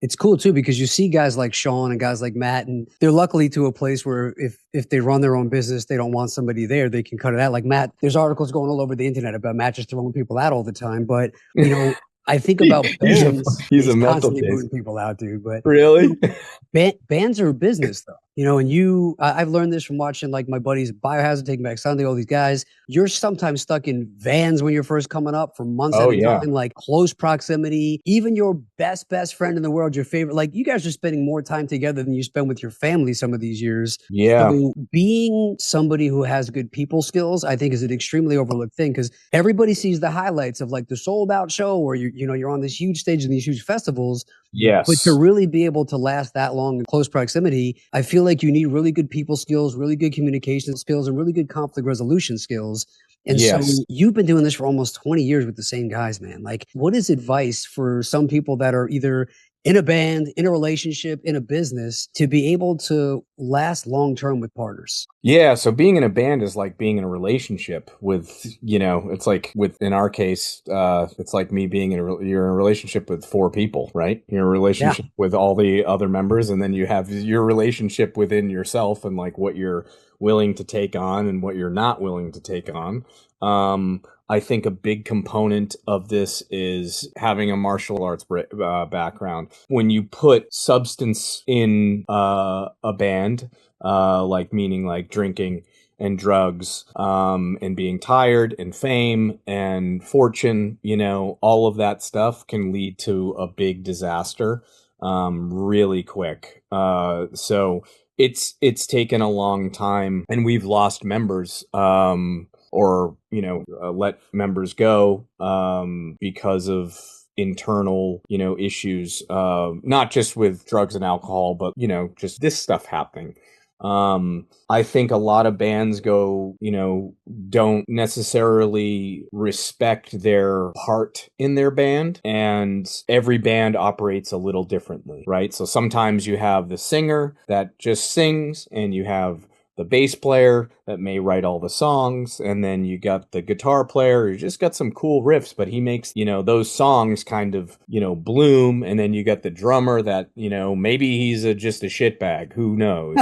It's cool too because you see guys like Sean and guys like Matt, and they're luckily to a place where if they run their own business, they don't want somebody there, they can cut it out. Like Matt, there's articles going all over the internet about Matt just throwing people out all the time. But you know, I think about He's a bands, he's a he's mental constantly case. booting people out, dude. But Really? bands are a business though, you know, and I've learned this from watching like my buddies Biohazard, Taking Back Sunday, all these guys. You're sometimes stuck in vans when you're first coming up for months Oh at a yeah. time, like close proximity. Even your best friend in the world, your favorite, like you guys are spending more time together than you spend with your family some of these years. Yeah. So being somebody who has good people skills, I think, is an extremely overlooked thing because everybody sees the highlights of like the sold out show or you're on this huge stage in these huge festivals. But to Yes. really be able to last that long in close proximity, I feel like you need really good people skills, really good communication skills, and really good conflict resolution skills. And so Yes. you've been doing this for almost 20 years with the same guys, man. Like, what is advice for some people that are either in a band, in a relationship, in a business to be able to last long term with partners? Yeah, so being in a band is like being in a relationship with, it's like with in our case, it's like me being you're in a relationship with four people, right? You're in a Yeah. relationship with all the other members, and then you have your relationship within yourself and like what you're willing to take on and what you're not willing to take on. I think a big component of this is having a martial arts background. When you put substance in a band, like meaning like drinking and drugs, and being tired and fame and fortune, all of that stuff can lead to a big disaster, really quick. So it's taken a long time and we've lost members, or, let members go, because of internal, issues, not just with drugs and alcohol, but, just this stuff happening. I think a lot of bands don't necessarily respect their part in their band, and every band operates a little differently, right? So sometimes you have the singer that just sings, and you have the bass player that may write all the songs, and then you got the guitar player who just got some cool riffs, but he makes, those songs kind of, bloom, and then you got the drummer that, maybe he's just a shitbag, who knows,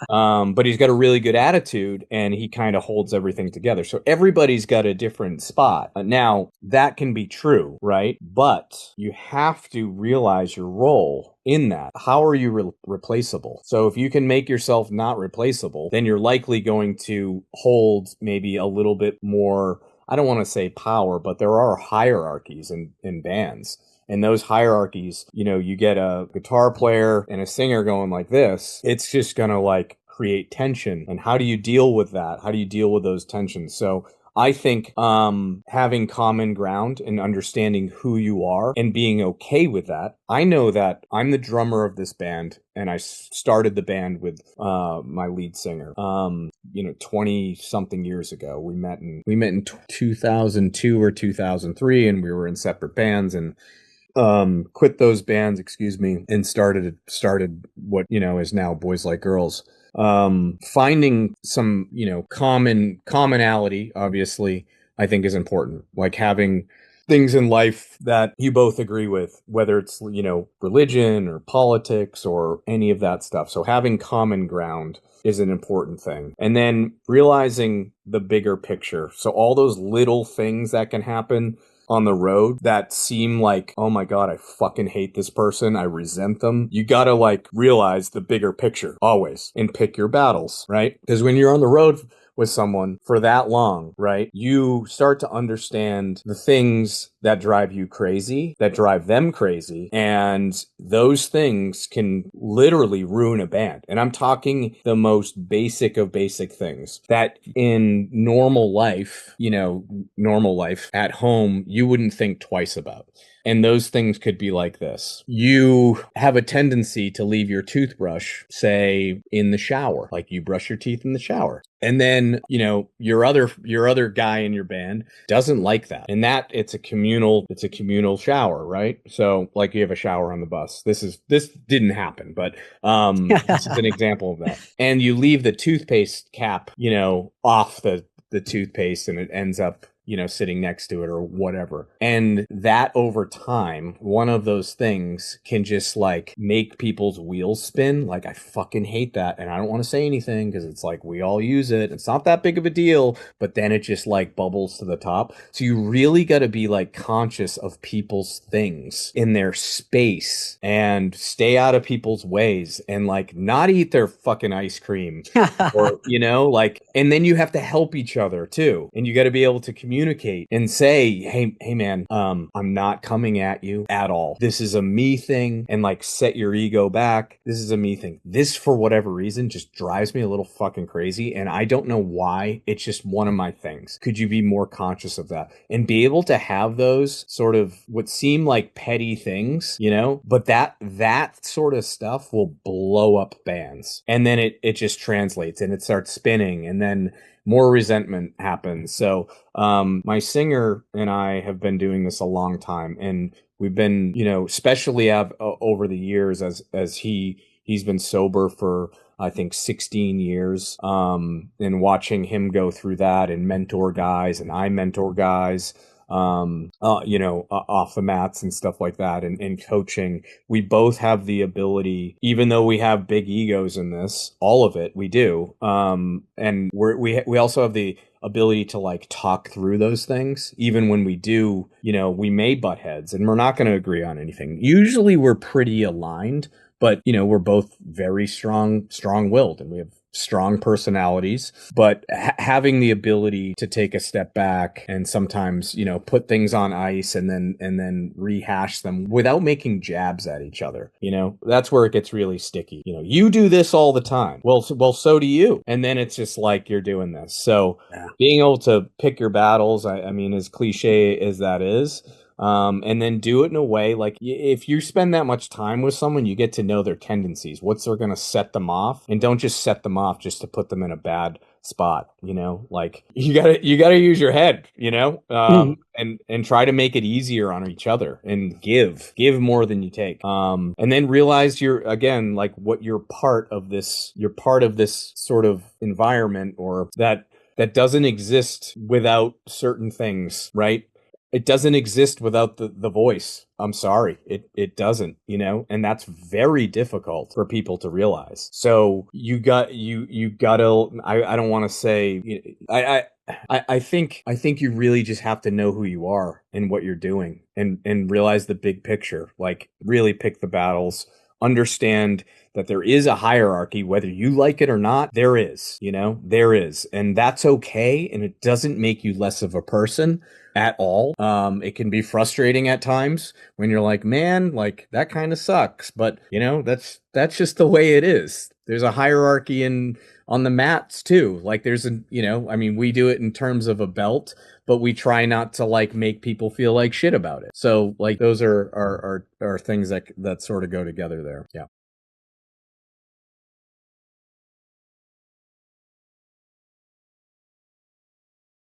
but he's got a really good attitude and he kind of holds everything together. So everybody's got a different spot. Now, that can be true, right? But you have to realize your role in that. How are you replaceable? So if you can make yourself not replaceable, then you're likely going to hold maybe a little bit more, I don't want to say power, but there are hierarchies in bands. And those hierarchies, you get a guitar player and a singer going like this, it's just going to like create tension. And how do you deal with that? How do you deal with those tensions? So I think having common ground and understanding who you are and being okay with that. I know that I'm the drummer of this band, and I started the band with my lead singer. 20 something years ago. We met in 2002 or 2003, and we were in separate bands, and quit those bands, excuse me, and started what, is now Boys Like Girls. Finding some, commonality, obviously, I think is important. Like having things in life that you both agree with, whether it's, religion or politics or any of that stuff. So having common ground is an important thing. And then realizing the bigger picture. So all those little things that can happen on the road that seem like, oh my God, I fucking hate this person, I resent them. You gotta like realize the bigger picture always and pick your battles, right? Because when you're on the road with someone for that long, right, you start to understand the things that drive you crazy, that drive them crazy. And those things can literally ruin a band. And I'm talking the most basic of basic things that in normal life, normal life at home, you wouldn't think twice about. And those things could be like this. You have a tendency to leave your toothbrush, say, in the shower, like you brush your teeth in the shower. And then, your other guy in your band doesn't like that. And that it's a communal shower, right? So like you have a shower on the bus. This didn't happen, but this is an example of that. And you leave the toothpaste cap, off the toothpaste, and it ends up sitting next to it or whatever. And that over time, one of those things can just like make people's wheels spin. Like, I fucking hate that. And I don't want to say anything because it's like we all use it. It's not that big of a deal, but then it just like bubbles to the top. So you really got to be like conscious of people's things in their space and stay out of people's ways and like not eat their fucking ice cream or, like, and then you have to help each other too. And you got to be able to communicate and say, hey man, I'm not coming at you at all. This is a me thing, and like set your ego back. This is a me thing. This, for whatever reason, just drives me a little fucking crazy. And I don't know why. It's just one of my things. Could you be more conscious of that and be able to have those sort of what seem like petty things, but that sort of stuff will blow up bands. And then it just translates and it starts spinning, and then more resentment happens. So my singer and I have been doing this a long time, and we've been, especially over the years as he's been sober for I think 16 years, and watching him go through that and mentor guys, and I mentor guys, off the mats and stuff like that, and coaching. We both have the ability, even though we have big egos in this, all of it we do, and we also have the ability to like talk through those things. Even when we do, we may butt heads and we're not going to agree on anything. Usually we're pretty aligned, but we're both very strong-willed, and we have strong personalities. But having the ability to take a step back and sometimes put things on ice and then rehash them without making jabs at each other, that's where it gets really sticky. You do this all the time. Well, so do you. And then it's just like you're doing this. So being able to pick your battles, I mean, as cliche as that is, and then do it in a way like if you spend that much time with someone, you get to know their tendencies, what's going to set them off, and don't just set them off just to put them in a bad spot. Like you gotta use your head, and try to make it easier on each other and give more than you take. And then realize you're part of this sort of environment, or that doesn't exist without certain things, right? It doesn't exist without the voice. I'm sorry. It doesn't, and that's very difficult for people to realize. So you gotta, I don't want to say, I think you really just have to know who you are and what you're doing, and realize the big picture, like really pick the battles, understand that there is a hierarchy, whether you like it or not. There is, there is, and that's okay. And it doesn't make you less of a person at all. It can be frustrating at times when you're like, man, like that kind of sucks, but that's just the way it is. There's a hierarchy on the mats too. Like there's we do it in terms of a belt, but we try not to like make people feel like shit about it. So like those are things that sort of go together there. Yeah.